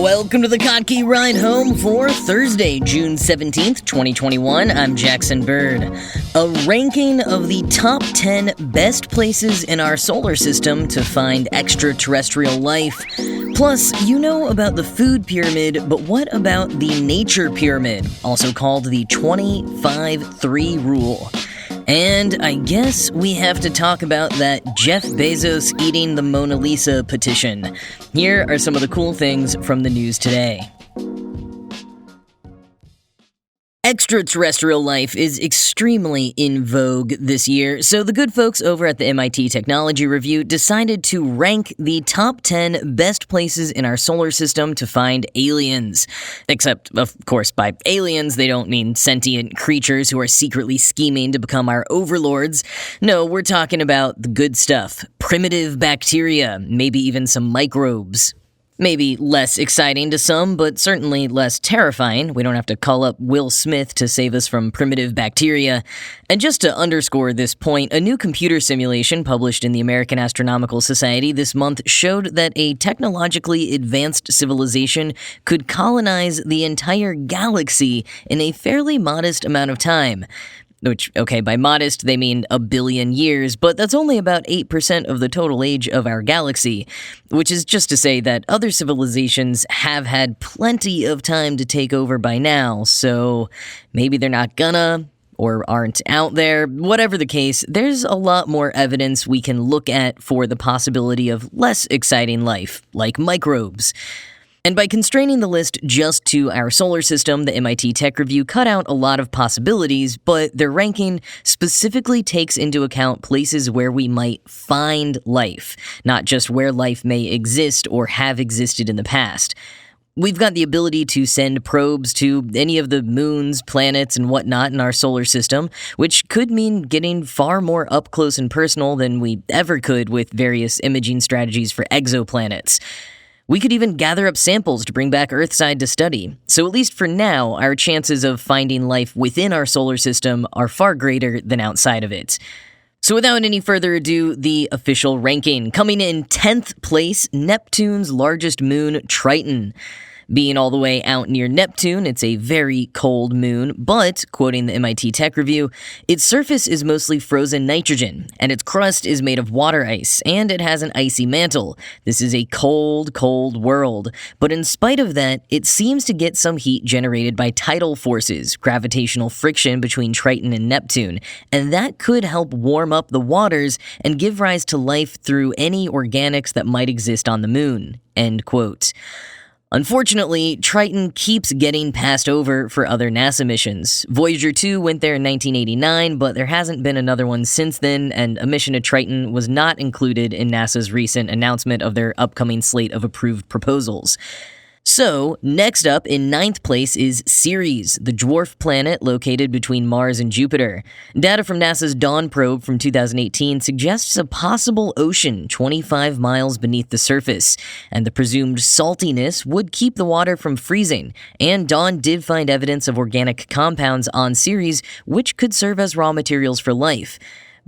Welcome to the Kottke Ride Home for Thursday, June 17th, 2021. I'm Jackson Bird. A ranking of the top 10 best places in our solar system to find extraterrestrial life. Plus, you know about the food pyramid, but what about the nature pyramid, also called the 25-3 rule? And I guess we have to talk about that Jeff-Bezos-Eating-the-Mona-Lisa petition. Here are some of the cool things from the news today. Extraterrestrial life is extremely in vogue this year, so the good folks over at the MIT Technology Review decided to rank the top 10 best places in our solar system to find aliens. Except, of course, by aliens, they don't mean sentient creatures who are secretly scheming to become our overlords. No, we're talking about the good stuff. Primitive bacteria, maybe even some microbes. Maybe less exciting to some, but certainly less terrifying. We don't have to call up Will Smith to save us from primitive bacteria. And just to underscore this point, a new computer simulation published in the American Astronomical Society this month showed that a technologically advanced civilization could colonize the entire galaxy in a fairly modest amount of time. Which, okay, by modest, they mean a billion years, but that's only about 8% of the total age of our galaxy, which is just to say that other civilizations have had plenty of time to take over by now, so maybe they're not gonna, or aren't out there. Whatever the case, there's a lot more evidence we can look at for the possibility of less exciting life, like microbes. And by constraining the list just to our solar system, the MIT Tech Review cut out a lot of possibilities, but their ranking specifically takes into account places where we might find life, not just where life may exist or have existed in the past. We've got the ability to send probes to any of the moons, planets, and whatnot in our solar system, which could mean getting far more up close and personal than we ever could with various imaging strategies for exoplanets. We could even gather up samples to bring back Earthside to study. So at least for now, our chances of finding life within our solar system are far greater than outside of it. So without any further ado, the official ranking. Coming in 10th place, Neptune's largest moon, Triton. Being all the way out near Neptune, it's a very cold moon, but, quoting the MIT Tech Review, its surface is mostly frozen nitrogen, and its crust is made of water ice, and it has an icy mantle. This is a cold, cold world. But in spite of that, it seems to get some heat generated by tidal forces, gravitational friction between Triton and Neptune, and that could help warm up the waters and give rise to life through any organics that might exist on the moon. End quote. Unfortunately, Triton keeps getting passed over for other NASA missions. Voyager 2 went there in 1989, but there hasn't been another one since then, and a mission to Triton was not included in NASA's recent announcement of their upcoming slate of approved proposals. So, next up in 9th place is Ceres, the dwarf planet located between Mars and Jupiter. Data from NASA's Dawn probe from 2018 suggests a possible ocean 25 miles beneath the surface, and the presumed saltiness would keep the water from freezing, and Dawn did find evidence of organic compounds on Ceres, which could serve as raw materials for life.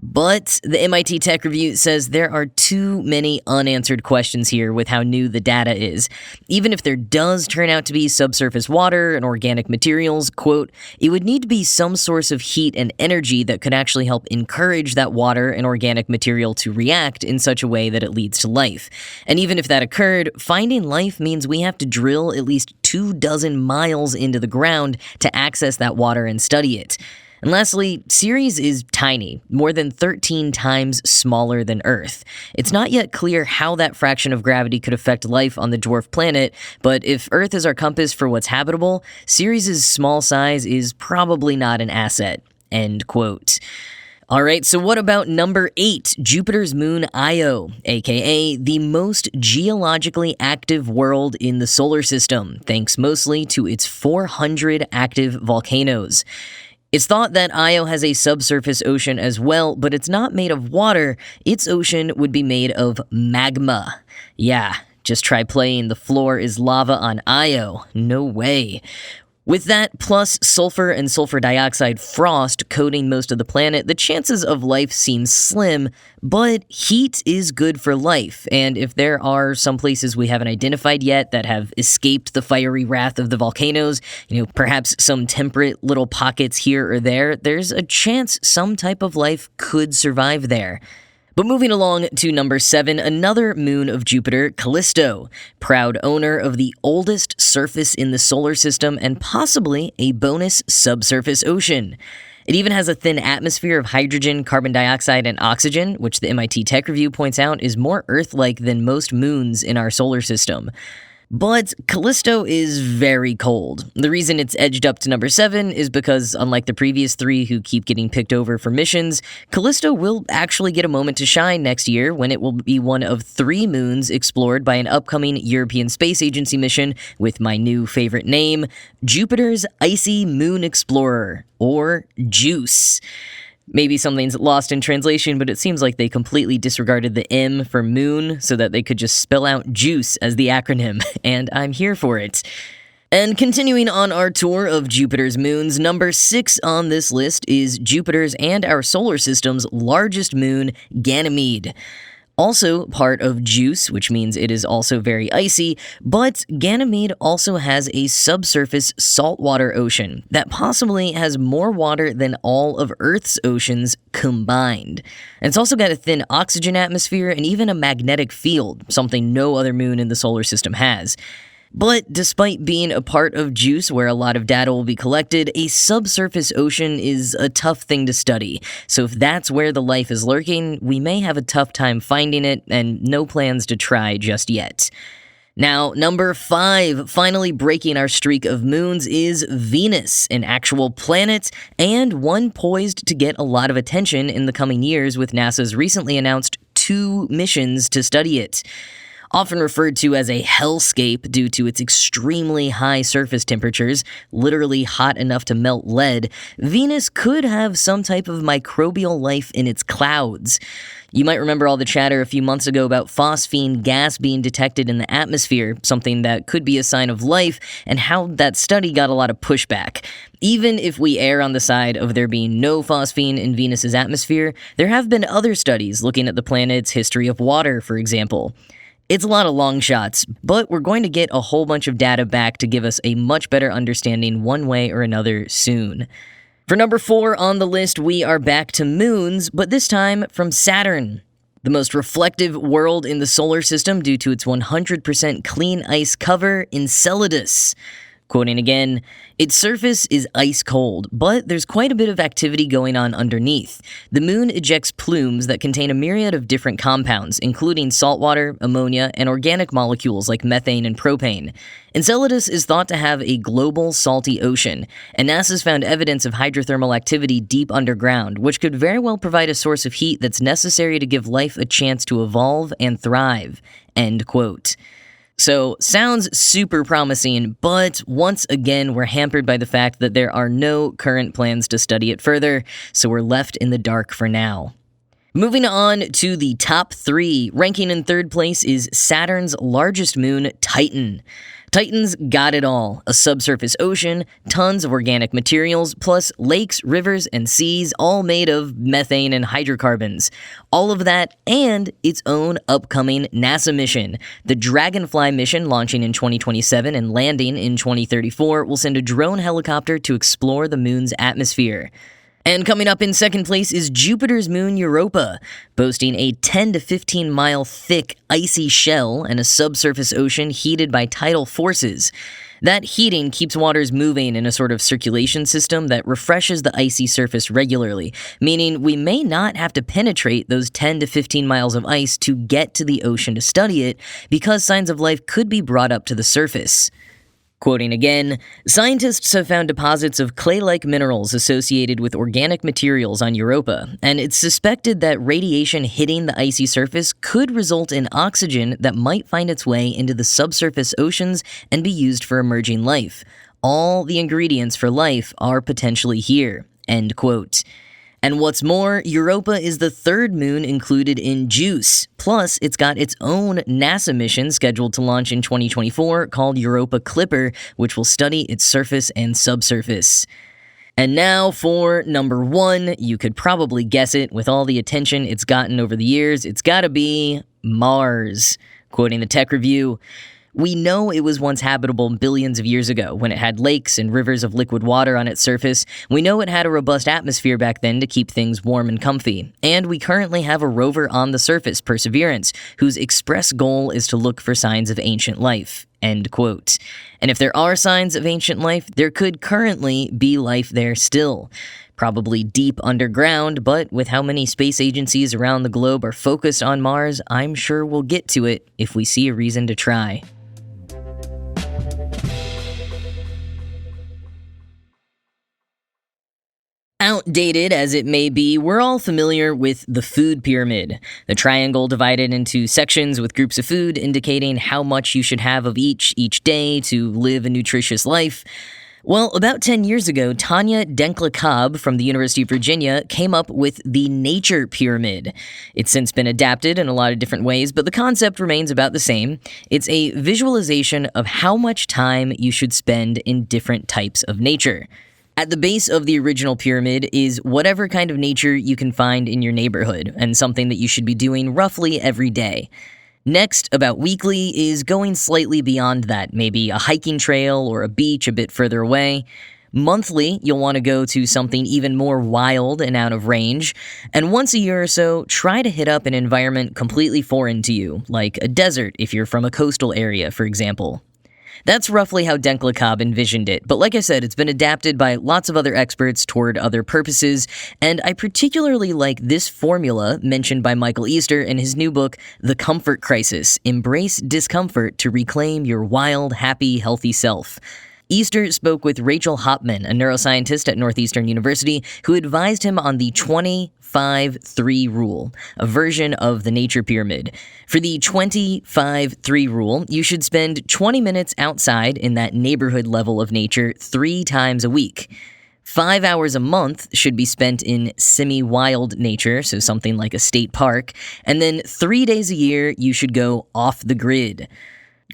But the MIT Tech Review says there are too many unanswered questions here with how new the data is. Even if there does turn out to be subsurface water and organic materials, quote, it would need to be some source of heat and energy that could actually help encourage that water and organic material to react in such a way that it leads to life. And even if that occurred, finding life means we have to drill at least 24 miles into the ground to access that water and study it. And lastly, Ceres is tiny, more than 13 times smaller than Earth. It's not yet clear how that fraction of gravity could affect life on the dwarf planet, but if Earth is our compass for what's habitable, Ceres' small size is probably not an asset. End quote. Alright, so what about number 8, Jupiter's moon Io, aka the most geologically active world in the solar system, thanks mostly to its 400 active volcanoes. It's thought that Io has a subsurface ocean as well, but it's not made of water. Its ocean would be made of magma. Yeah, just try playing The Floor is Lava on Io. No way. With that, plus sulfur and sulfur dioxide frost coating most of the planet, the chances of life seem slim, but heat is good for life, and if there are some places we haven't identified yet that have escaped the fiery wrath of the volcanoes, perhaps some temperate little pockets here or there, there's a chance some type of life could survive there. But moving along to number 7, another moon of Jupiter, Callisto, proud owner of the oldest surface in the solar system and possibly a bonus subsurface ocean. It even has a thin atmosphere of hydrogen, carbon dioxide, and oxygen, which the MIT Tech Review points out is more Earth-like than most moons in our solar system. But Callisto is very cold. The reason it's edged up to number 7 is because, unlike the previous 3 who keep getting picked over for missions, Callisto will actually get a moment to shine next year when it will be one of 3 moons explored by an upcoming European Space Agency mission with my new favorite name, Jupiter's Icy Moon Explorer, or JUICE. Maybe something's lost in translation, but it seems like they completely disregarded the M for moon so that they could just spell out JUICE as the acronym, and I'm here for it. And continuing on our tour of Jupiter's moons, number 6 on this list is Jupiter's and our solar system's largest moon, Ganymede. Also part of JUICE, which means it is also very icy, but Ganymede also has a subsurface saltwater ocean that possibly has more water than all of Earth's oceans combined. And it's also got a thin oxygen atmosphere and even a magnetic field, something no other moon in the solar system has. But despite being a part of JUICE where a lot of data will be collected, a subsurface ocean is a tough thing to study. So if that's where the life is lurking, we may have a tough time finding it, and no plans to try just yet. Now, number 5, finally breaking our streak of moons, is Venus, an actual planet, and one poised to get a lot of attention in the coming years with NASA's recently announced 2 missions to study it. Often referred to as a hellscape due to its extremely high surface temperatures, literally hot enough to melt lead, Venus could have some type of microbial life in its clouds. You might remember all the chatter a few months ago about phosphine gas being detected in the atmosphere, something that could be a sign of life, and how that study got a lot of pushback. Even if we err on the side of there being no phosphine in Venus's atmosphere, there have been other studies looking at the planet's history of water, for example. It's a lot of long shots, but we're going to get a whole bunch of data back to give us a much better understanding one way or another soon. For number 4 on the list, we are back to moons, but this time from Saturn, the most reflective world in the solar system due to its 100% clean ice cover, Enceladus. Quoting again, its surface is ice cold, but there's quite a bit of activity going on underneath. The moon ejects plumes that contain a myriad of different compounds, including saltwater, ammonia, and organic molecules like methane and propane. Enceladus is thought to have a global salty ocean, and NASA's found evidence of hydrothermal activity deep underground, which could very well provide a source of heat that's necessary to give life a chance to evolve and thrive. End quote. So, sounds super promising, but once again, we're hampered by the fact that there are no current plans to study it further, so we're left in the dark for now. Moving on to the top 3, ranking in 3rd place is Saturn's largest moon, Titan. Titan's got it all: a subsurface ocean, tons of organic materials, plus lakes, rivers, and seas all made of methane and hydrocarbons. All of that and its own upcoming NASA mission. The Dragonfly mission, launching in 2027 and landing in 2034, will send a drone helicopter to explore the moon's atmosphere. And coming up in 2nd place is Jupiter's moon Europa, boasting a 10 to 15 mile thick icy shell and a subsurface ocean heated by tidal forces. That heating keeps waters moving in a sort of circulation system that refreshes the icy surface regularly, meaning we may not have to penetrate those 10 to 15 miles of ice to get to the ocean to study it, because signs of life could be brought up to the surface. Quoting again, scientists have found deposits of clay-like minerals associated with organic materials on Europa, and it's suspected that radiation hitting the icy surface could result in oxygen that might find its way into the subsurface oceans and be used for emerging life. All the ingredients for life are potentially here. End quote. And what's more, Europa is the third moon included in JUICE. Plus, it's got its own NASA mission scheduled to launch in 2024 called Europa Clipper, which will study its surface and subsurface. And now for number 1, you could probably guess it with all the attention it's gotten over the years, it's gotta be Mars. Quoting the Tech Review, "We know it was once habitable billions of years ago, when it had lakes and rivers of liquid water on its surface. We know it had a robust atmosphere back then to keep things warm and comfy. And we currently have a rover on the surface, Perseverance, whose express goal is to look for signs of ancient life." End quote. And if there are signs of ancient life, there could currently be life there still. Probably deep underground, but with how many space agencies around the globe are focused on Mars, I'm sure we'll get to it if we see a reason to try. Outdated as it may be, we're all familiar with the food pyramid, the triangle divided into sections with groups of food indicating how much you should have of each day to live a nutritious life. Well, about 10 years ago, Tanya Denkla-Cobb from the University of Virginia came up with the nature pyramid. It's since been adapted in a lot of different ways, but the concept remains about the same. It's a visualization of how much time you should spend in different types of nature. At the base of the original pyramid is whatever kind of nature you can find in your neighborhood, and something that you should be doing roughly every day. Next, about weekly, is going slightly beyond that, maybe a hiking trail or a beach a bit further away. Monthly, you'll want to go to something even more wild and out of range. And once a year or so, try to hit up an environment completely foreign to you, like a desert if you're from a coastal area, for example. That's roughly how Denkla-Cobb envisioned it, but like I said, it's been adapted by lots of other experts toward other purposes, and I particularly like this formula mentioned by Michael Easter in his new book, The Comfort Crisis: Embrace Discomfort to Reclaim Your Wild, Happy, Healthy Self. Easter spoke with Rachel Hopman, a neuroscientist at Northeastern University, who advised him on the 20-5-3 rule, a version of the nature pyramid. For the 20-5-3 rule, you should spend 20 minutes outside in that neighborhood level of nature 3 times a week. 5 hours a month should be spent in semi-wild nature, so something like a state park, and then 3 days a year you should go off the grid.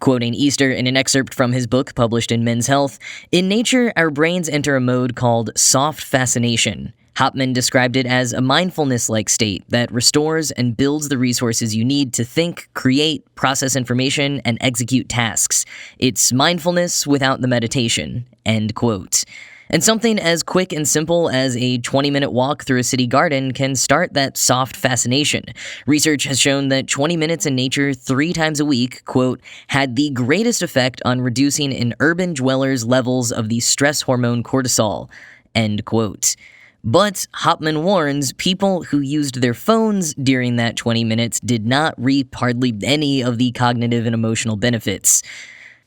Quoting Easter in an excerpt from his book published in Men's Health, "In nature, our brains enter a mode called soft fascination. Hopman described it as a mindfulness-like state that restores and builds the resources you need to think, create, process information, and execute tasks. It's mindfulness without the meditation." End quote. And something as quick and simple as a 20-minute walk through a city garden can start that soft fascination. Research has shown that 20 minutes in nature 3 times a week, quote, had the greatest effect on reducing an urban dweller's levels of the stress hormone cortisol, end quote. But Hopman warns people who used their phones during that 20 minutes did not reap hardly any of the cognitive and emotional benefits.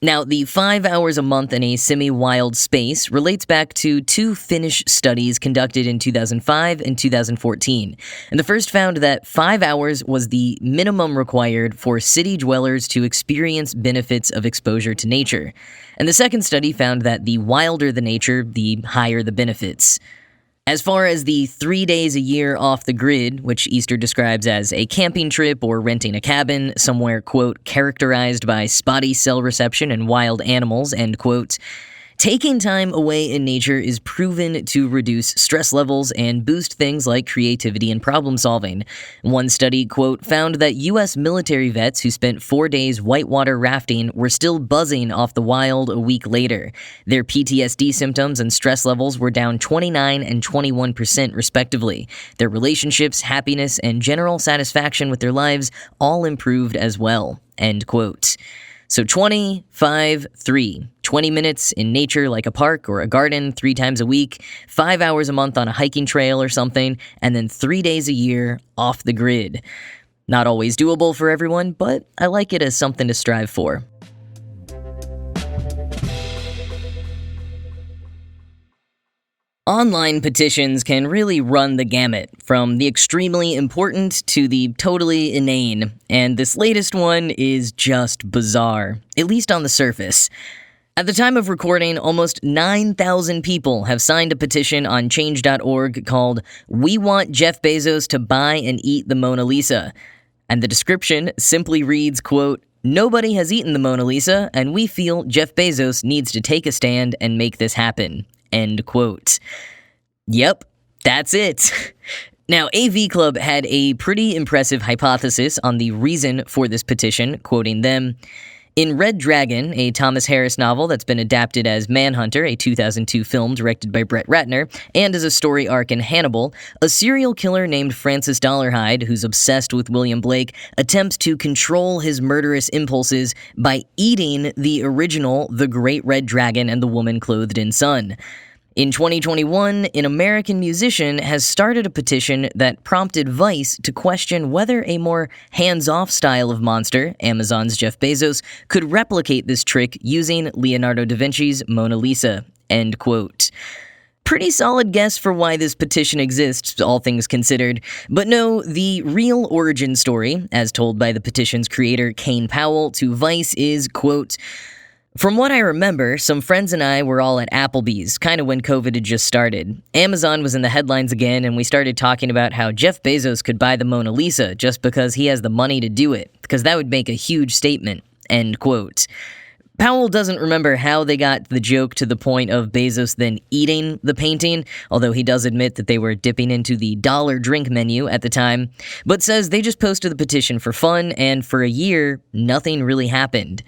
Now, the 5 hours a month in a semi-wild space relates back to 2 Finnish studies conducted in 2005 and 2014. And the first found that 5 hours was the minimum required for city dwellers to experience benefits of exposure to nature. And the second study found that the wilder the nature, the higher the benefits. As far as the 3 days a year off the grid, which Easter describes as a camping trip or renting a cabin somewhere, quote, characterized by spotty cell reception and wild animals, end quote, taking time away in nature is proven to reduce stress levels and boost things like creativity and problem solving. One study, quote, found that U.S. military vets who spent 4 days whitewater rafting were still buzzing off the wild a week later. Their PTSD symptoms and stress levels were down 29 and 21% respectively. Their relationships, happiness, and general satisfaction with their lives all improved as well, end quote. So 20-5-3, 20 minutes in nature like a park or a garden 3 times a week, 5 hours a month on a hiking trail or something, and then 3 days a year off the grid. Not always doable for everyone, but I like it as something to strive for. Online petitions can really run the gamut, from the extremely important to the totally inane, and this latest one is just bizarre, at least on the surface. At the time of recording, almost 9,000 people have signed a petition on change.org called "We Want Jeff Bezos to Buy and Eat the Mona Lisa." And the description simply reads, quote, "Nobody has eaten the Mona Lisa, and we feel Jeff Bezos needs to take a stand and make this happen." End quote. Yep, that's it. Now, AV Club had a pretty impressive hypothesis on the reason for this petition, quoting them. In Red Dragon, a Thomas Harris novel that's been adapted as Manhunter, a 2002 film directed by Brett Ratner, and as a story arc in Hannibal, a serial killer named Francis Dollarhide, who's obsessed with William Blake, attempts to control his murderous impulses by eating the original The Great Red Dragon and the Woman Clothed in Sun. In 2021, an American musician has started a petition that prompted Vice to question whether a more hands-off style of monster, Amazon's Jeff Bezos, could replicate this trick using Leonardo da Vinci's Mona Lisa. End quote. Pretty solid guess for why this petition exists, all things considered. But no, the real origin story, as told by the petition's creator Kane Powell to Vice, is, quote, "From what I remember, some friends and I were all at Applebee's, kind of when COVID had just started. Amazon was in the headlines again, and we started talking about how Jeff Bezos could buy the Mona Lisa just because he has the money to do it, because that would make a huge statement." End quote. Powell doesn't remember how they got the joke to the point of Bezos then eating the painting, although he does admit that they were dipping into the dollar drink menu at the time, but says they just posted the petition for fun, and for a year, nothing really happened.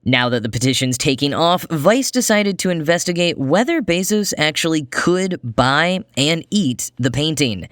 Now that the petition's taking off, Vice decided to investigate whether Bezos actually could buy and eat the painting.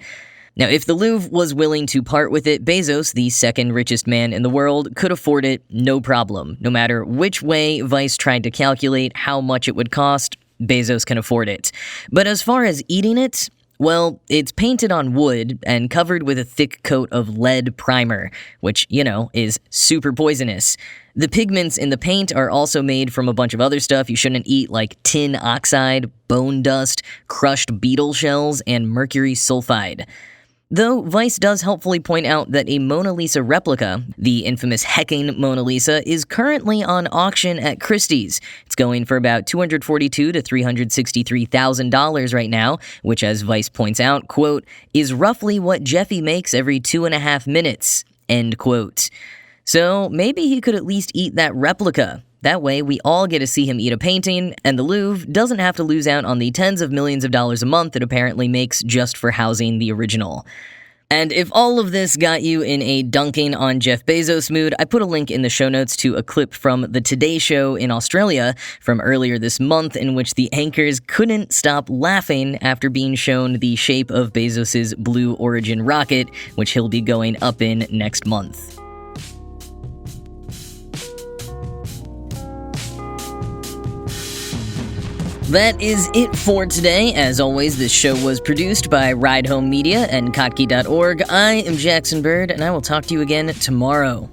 Now, if the Louvre was willing to part with it, Bezos, the second richest man in the world, could afford it no problem. No matter which way Vice tried to calculate how much it would cost, Bezos can afford it. But as far as eating it, well, it's painted on wood and covered with a thick coat of lead primer, which, is super poisonous. The pigments in the paint are also made from a bunch of other stuff you shouldn't eat, like tin oxide, bone dust, crushed beetle shells, and mercury sulfide. Though Vice does helpfully point out that a Mona Lisa replica, the infamous hecking Mona Lisa, is currently on auction at Christie's. It's going for about $242,000 to $363,000 right now, which, as Vice points out, quote, "is roughly what Jeffy makes every 2.5 minutes." End quote. So maybe he could at least eat that replica. That way, we all get to see him eat a painting, and the Louvre doesn't have to lose out on the tens of millions of dollars a month it apparently makes just for housing the original. And if all of this got you in a dunking on Jeff Bezos mood, I put a link in the show notes to a clip from the Today Show in Australia from earlier this month, in which the anchors couldn't stop laughing after being shown the shape of Bezos' Blue Origin rocket, which he'll be going up in next month. That is it for today. As always, this show was produced by Ride Home Media and Kottke.org. I am Jackson Bird, and I will talk to you again tomorrow.